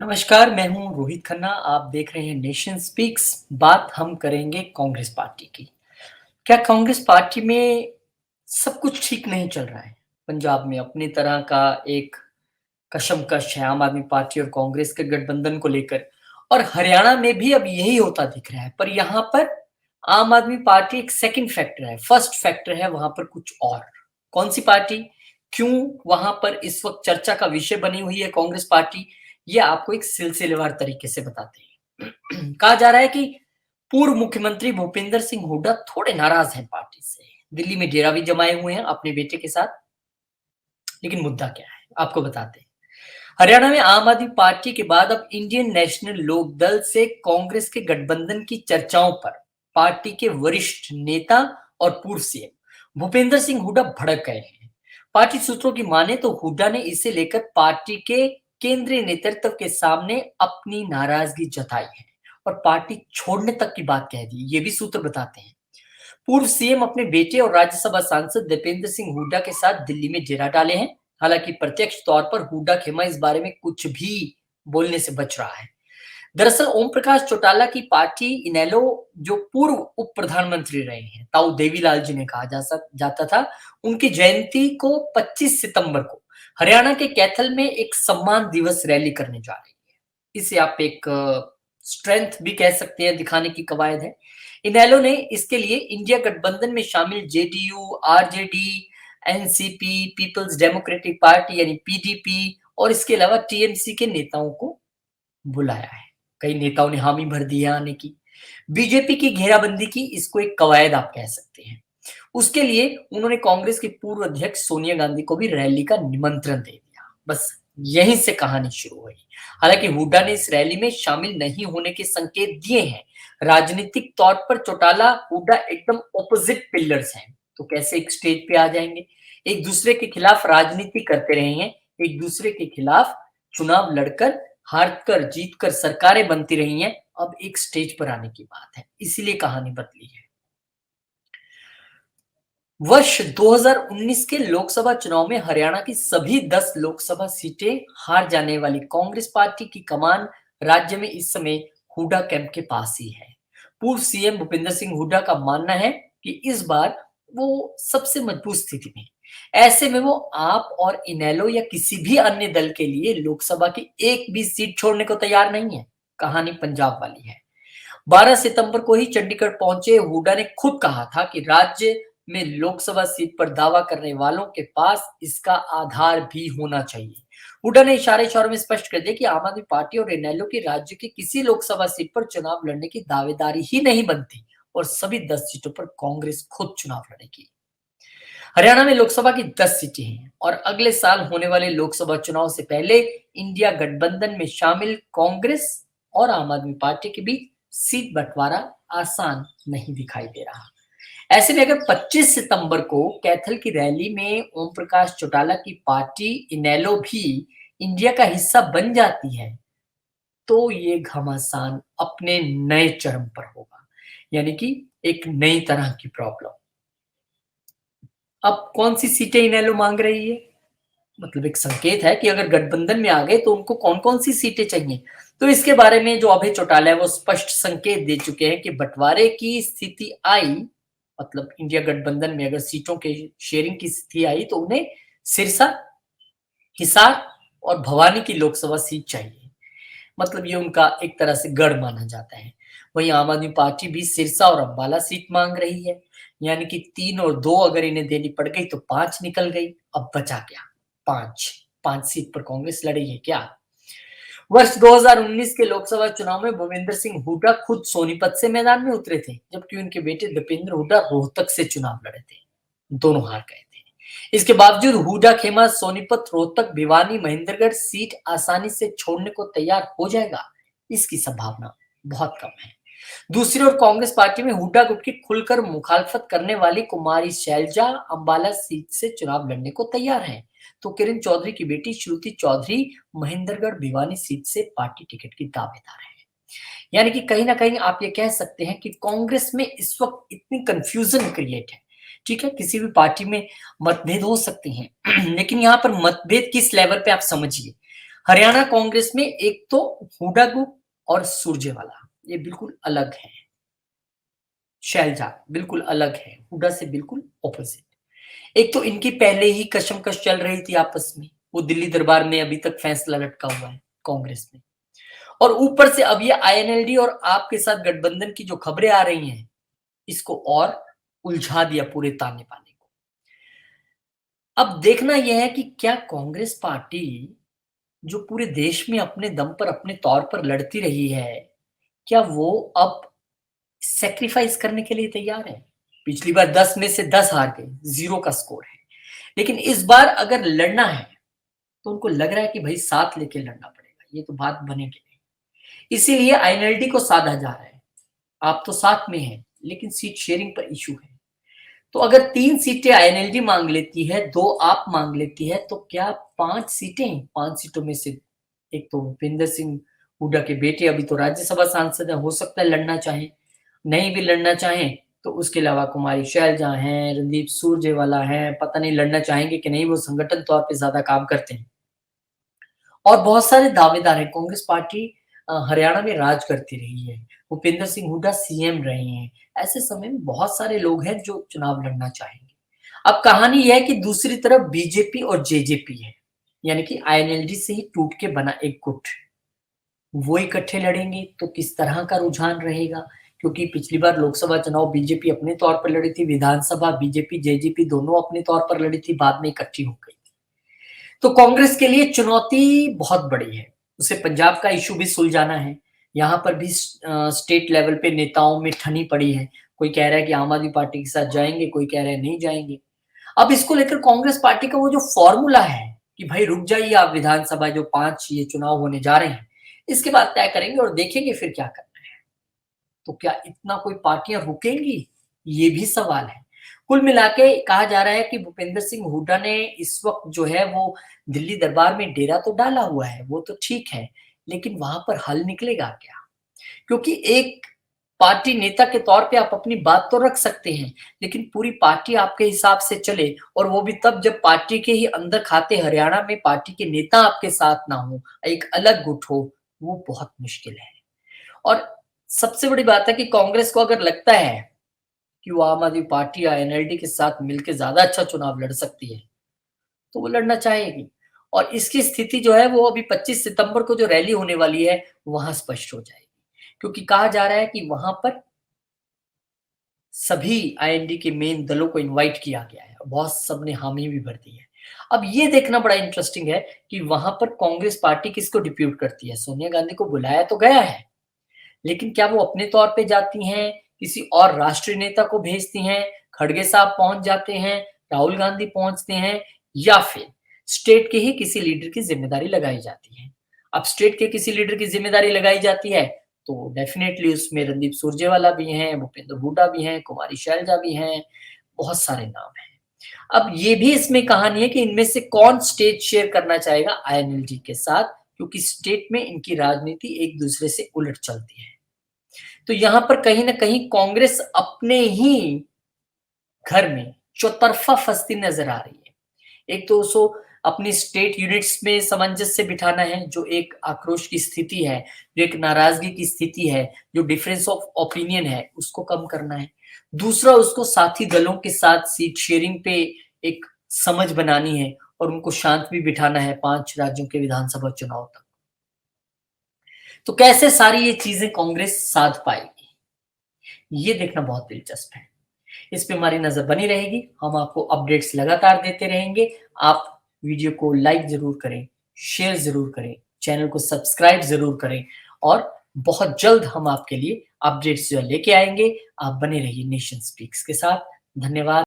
नमस्कार, मैं हूँ रोहित खन्ना। आप देख रहे हैं नेशन स्पीक्स। बात हम करेंगे कांग्रेस पार्टी की। क्या कांग्रेस पार्टी में सब कुछ ठीक नहीं चल रहा है? पंजाब में अपनी तरह का एक कशमकश है आम आदमी पार्टी और कांग्रेस के गठबंधन को लेकर, और हरियाणा में भी अब यही होता दिख रहा है। पर यहाँ पर आम आदमी पार्टी एक सेकंड फैक्टर है, फर्स्ट फैक्टर है वहाँ पर कुछ और। कौन सी पार्टी, क्यों वहाँ पर इस वक़्त चर्चा का विषय बनी हुई है कांग्रेस पार्टी, ये आपको एक सिलसिलेवार तरीके से बताते हैं। कहा जा रहा है कि पूर्व मुख्यमंत्री भूपेंद्र सिंह हुड्डा थोड़े नाराज़ हैं पार्टी से। दिल्ली में डेरा भी जमाए हुए हैं अपने बेटे के साथ। लेकिन मुद्दा क्या है? आपको बताते हैं। हरियाणा में आम आदमी पार्टी के बाद अब इंडियन नेशनल लोक दल से कांग्रेस के गठबंधन की चर्चाओं पर पार्टी के वरिष्ठ नेता और पूर्व सीएम भूपेंद्र सिंह हुड्डा भड़क गए हैं। पार्टी सूत्रों की माने तो हुड्डा ने इसे लेकर पार्टी के केंद्रीय नेतृत्व के सामने अपनी नाराजगी जताई है और पार्टी छोड़ने तक की बात कह दी। ये भी सूत्र बताते हैं। पूर्व सीएम अपने बेटे और राज्यसभा सांसद दीपेंद्र सिंह हुड्डा के साथ दिल्ली में डेरा डाले हैं। हालांकि प्रत्यक्ष तौर पर हुड्डा खेमा इस बारे में कुछ भी बोलने से बच रहा है। दरअसल ओम प्रकाश चौटाला की पार्टी इनेलो, जो पूर्व उप प्रधानमंत्री रहे हैं ताऊ देवीलाल जी ने कहा जाता था, उनकी जयंती को 25 सितंबर को हरियाणा के कैथल में एक सम्मान दिवस रैली करने जा रही है। इसे आप एक स्ट्रेंथ भी कह सकते हैं, दिखाने की कवायद है। इनेलो ने इसके लिए इंडिया गठबंधन में शामिल जेडीयू, आरजेडी, एनसीपी, पीपल्स डेमोक्रेटिक पार्टी यानी पीडीपी और इसके अलावा टीएमसी के नेताओं को बुलाया है। कई नेताओं ने हामी भर दी है आने की। बीजेपी की घेराबंदी की, इसको एक कवायद आप कह सकते हैं। उसके लिए उन्होंने कांग्रेस की पूर्व अध्यक्ष सोनिया गांधी को भी रैली का निमंत्रण दे दिया। बस यहीं से कहानी शुरू हुई। हालांकि हुड्डा ने इस रैली में शामिल नहीं होने के संकेत दिए हैं। राजनीतिक तौर पर चौटाला हुड्डा एकदम ऑपोजिट पिलर्स हैं, तो कैसे एक स्टेज पे आ जाएंगे? एक दूसरे के खिलाफ राजनीति करते रहे हैं, एक दूसरे के खिलाफ चुनाव लड़कर, हार कर, जीत कर सरकारें बनती रही हैं। अब एक स्टेज पर आने की बात है, इसीलिए कहानी बदली है। वर्ष 2019 के लोकसभा चुनाव में हरियाणा की सभी 10 लोकसभा सीटें हार जाने वाली कांग्रेस पार्टी की कमान राज्य में इस समय हुड्डा कैंप के पास ही है। पूर्व सीएम भूपेंद्र सिंह हुड्डा का मानना है कि इस बार वो सबसे मजबूत स्थिति में है। ऐसे में वो आप और इनेलो या किसी भी अन्य दल के लिए लोकसभा की एक भी सीट छोड़ने को तैयार नहीं है। कहानी पंजाब वाली है। 12 सितंबर को ही चंडीगढ़ पहुंचे हुड्डा ने खुद कहा था कि राज्य में लोकसभा सीट पर दावा करने वालों के पास इसका आधार भी होना चाहिए। हुड्डा ने इशारे-इशारों में स्पष्ट कर दिया कि आम आदमी पार्टी और इनेलो की राज्य की किसी लोकसभा सीट पर चुनाव लड़ने की दावेदारी ही नहीं बनती और सभी 10 सीटों पर कांग्रेस खुद चुनाव लड़ेगी। हरियाणा में लोकसभा की 10 सीटें हैं और अगले साल होने वाले लोकसभा चुनाव से पहले इंडिया गठबंधन में शामिल कांग्रेस और आम आदमी पार्टी के बीच सीट बंटवारा आसान नहीं दिखाई दे रहा। ऐसे में अगर 25 सितंबर को कैथल की रैली में ओम प्रकाश चौटाला की पार्टी इनेलो भी इंडिया का हिस्सा बन जाती है, तो ये घमासान अपने नए चरम पर होगा, यानी कि एक नई तरह की प्रॉब्लम। अब कौन सी सीटें इनेलो मांग रही है? मतलब एक संकेत है कि अगर गठबंधन में आ गए तो उनको कौन-कौन सी सीटें चाहिए। तो इसके बारे में जो अभय चौटाला है वो स्पष्ट संकेत दे चुके हैं कि बंटवारे की स्थिति आई, मतलब इंडिया गठबंधन में अगर सीटों के शेयरिंग की स्थिति आई तो उन्हें सिरसा, हिसार और भवानी की लोकसभा सीट चाहिए। मतलब ये उनका एक तरह से गढ़ माना जाता है। वहीं आम आदमी पार्टी भी सिरसा और अंबाला सीट मांग रही है, यानी कि 3 और 2 अगर इन्हें देनी पड़ गई तो 5 निकल गई। अब बचा क्या? 5। 5 सीट पर कांग्रेस लड़ी है क्या? वर्ष 2019 के लोकसभा चुनाव में भूपेंद्र सिंह हुड्डा खुद सोनीपत से मैदान में उतरे थे, जबकि उनके बेटे दीपेंद्र हुड्डा रोहतक से चुनाव लड़े थे। दोनों हार गए थे। इसके बावजूद हुड्डा खेमा सोनीपत, रोहतक, भिवानी, महेंद्रगढ़ सीट आसानी से छोड़ने को तैयार हो जाएगा, इसकी संभावना बहुत कम है। दूसरी ओर कांग्रेस पार्टी में हुड्डा गुट की खुलकर मुखालफत करने वाली कुमारी शैलजा अंबाला सीट से चुनाव लड़ने को तैयार हैं, तो किरण चौधरी की बेटी श्रुति चौधरी महेंद्रगढ़ भिवानी सीट से पार्टी टिकट की दावेदार है। यानी कि कहीं ना कहीं आप ये कह सकते हैं कि कांग्रेस में इस वक्त इतनी कंफ्यूजन क्रिएट है। ठीक है, किसी भी पार्टी में मतभेद हो सकते हैं लेकिन यहाँ पर मतभेद किस लेवल पे आप समझिए। हरियाणा कांग्रेस में एक तो हुड्डा ग्रुप और सुरजेवाला, ये बिल्कुल अलग है। शैलजा बिल्कुल अलग है, हुड्डा से बिल्कुल ऑपोजिट। एक तो इनकी पहले ही कशमकश चल रही थी आपस में, वो दिल्ली दरबार में अभी तक फैसला लटका हुआ है कांग्रेस में। और ऊपर से अब ये आईएनएलडी और आप के साथ गठबंधन की जो खबरें आ रही हैं, इसको और उलझा दिया पूरे ताने-बाने को। अब देखना यह है कि क्या कांग्रेस पार्टी जो पूरे देश में अपने दम पर, अपने तौर पर लड़ती रही है, क्या वो अब सैक्रिफाइस करने के लिए तैयार है? पिछली बार 10 में से 10 हार गए, 0 का स्कोर है। लेकिन इस बार अगर लड़ना है, तो उनको लग रहा है कि भई साथ लेके लड़ना पड़ेगा, ये तो बात बनेगी नहीं। इसीलिए आईएनएलडी को साधा जा रहा है। आप तो साथ में हैं, लेकिन सीट शेयरिंग पर इश्यू है। तो अगर 3 सीटें आईएनएलडी मांग लेती है, 2 आप मांग लेती है, तो क्या 5 सीटें, 5 सीटों में से एक तो भूपेंद्र सिंह हुड्डा के बेटे अभी तो राज्यसभा सांसद हैं, हो सकता है लड़ना चाहें। नहीं भी लड़ना चाहें, तो उसके अलावा कुमारी शैलजा हैं, रणदीप सुरजेवाला हैं, पता नहीं लड़ना चाहेंगे कि नहीं, वो संगठन तौर पे ज़्यादा काम करते हैं। और बहुत सारे दावेदार हैं, कांग्रेस पार्टी हरियाणा में राज करती रही है, भूपेंद्र सिंह हुड्डा सीएम रहे हैं, ऐसे समय में बहुत सारे लोग हैं जो चुनाव लड़ना चाहेंगे। अब कहानी ये है कि दूसरी तरफ बीजेपी और जेजेपी है, यानी कि आईएनएलडी से ही टूट के बना एक गुट। वो इकट्ठे लड़ेंगे तो किस तरह का रुझान रहेगा? क्योंकि पिछली बार लोकसभा चुनाव बीजेपी अपने तौर पर लड़ी थी, विधानसभा बीजेपी, जेजेपी दोनों अपने तौर पर लड़ी थी, बाद में इकट्ठी हो गई। तो कांग्रेस के लिए चुनौती बहुत बड़ी है। उसे पंजाब का इश्यू भी सुलझाना है। यहाँ पर भी स्टेट लेवल पे नेताओं में ठनी पड़ी है। कोई कह रहा है कि आम आदमी पार्टी के साथ जाएँगे, कोई कह रहा है नहीं जाएँगे। अब इसको लेकर कांग्रेस पार्टी का वो जो फ़ॉर्मूला है कि भाई रुक जाइए आप, विधानसभा जो 5 ये चुनाव होने जा रहे हैं, इसके बाद तय करेंगे और देखेंगे फिर क्या करना है। तो क्या इतना कोई पार्टियाँ रुकेंगी? ये भी सवाल है। कुल मिला के कहा जा रहा है कि भूपेंद्र सिंह हुड्डा ने इस वक़्त जो है वो दिल्ली दरबार में डेरा तो डाला हुआ है, वो तो ठीक है, लेकिन वहाँ पर हल निकलेगा क्या? क्योंकि एक पार्टी नेता के तौर पे आप अपनी बात तो रख सकते हैं, लेकिन पूरी पार्टी आपके हिसाब से चले और वो भी तब जब पार्टी के ही अंदर खाते हरियाणा में पार्टी के नेता आपके साथ ना हो, एक अलग गुट हो, वो बहुत मुश्किल है। और सबसे बड़ी बात है कि कांग्रेस को अगर लगता है कि वो आम आदमी पार्टी या एनएलडी के साथ मिलके ज़्यादा अच्छा चुनाव लड़ सकती है, तो वो लड़ना चाहेगी। और इसकी स्थिति जो है वो अभी 25 सितंबर को जो रैली होने वाली है, वहाँ स्पष्ट हो जाएगी। क्योंकि कहा जा रहा है कि वहाँ पर सभी आईएनडी के मेन दलों को इनवाइट किया गया है। बहुत सबने हामी भी भर दी है। अब ये देखना बड़ा इंटरेस्टिंग है कि वहाँ पर कांग्रेस पार्टी किसको डिप्यूट करती है। सोनिया गांधी को बुलाया तो गया है, लेकिन क्या वो अपने तौर पे जाती हैं, किसी और राष्ट्रीय नेता को भेजती हैं, खड़गे साहब पहुँच जाते हैं, राहुल गांधी पहुँचते हैं या फिर स्टेट के ही किसी लीडर की ज़िम्मेदारी लगाई जाती है। अब स्टेट के किसी लीडर की ज़िम्मेदारी लगाई जाती है, तो डेफ़िनेटली उसमें रणदीप सुरजेवाला भी हैं, भूपेंद्र हुड्डा भी हैं, कुमारी शैलजा भी हैं, बहुत सारे नाम हैं। अब ये भी इसमें कहानी है कि इनमें से कौन स्टेज शेयर करना चाहेगा आईएनएलडी के साथ, क्योंकि स्टेट में इनकी राजनीति एक-दूसरे से उलट चलती है। तो यहाँ पर कहीं न कहीं कांग्रेस अपने ही घर में चौतरफा फँसती नज़र आ रही है। एक तो उसको अपनी स्टेट यूनिट्स में सामंजस्य बिठाना है, जो एक आक्रोश की स्थिति है, जो एक नाराज़गी की स्थिति है, जो डिफरेंस ऑफ ओपिनियन है, उसको कम करना है। दूसरा, उसको साथी दलों के साथ सीट शेयरिंग पे एक समझ बनानी है और उनको शांत भी बिठाना है 5 राज्यों के विधानसभा चुनाव तक। तो कैसे सारी ये चीज़ें कांग्रेस साध पाएगी, ये देखना बहुत दिलचस्प है। इस पे हमारी नज़र बनी रहेगी, हम आपको अपडेट्स लगातार देते रहेंगे। आप वीडियो को लाइक ज़रूर करें, शेयर ज़रूर करें, चैनल को सब्सक्राइब ज़रूर करें और बहुत जल्द हम आपके लिए अपडेट्स जो है लेके आएँगे। आप बने रहिए नेशन स्पीक्स के साथ। धन्यवाद।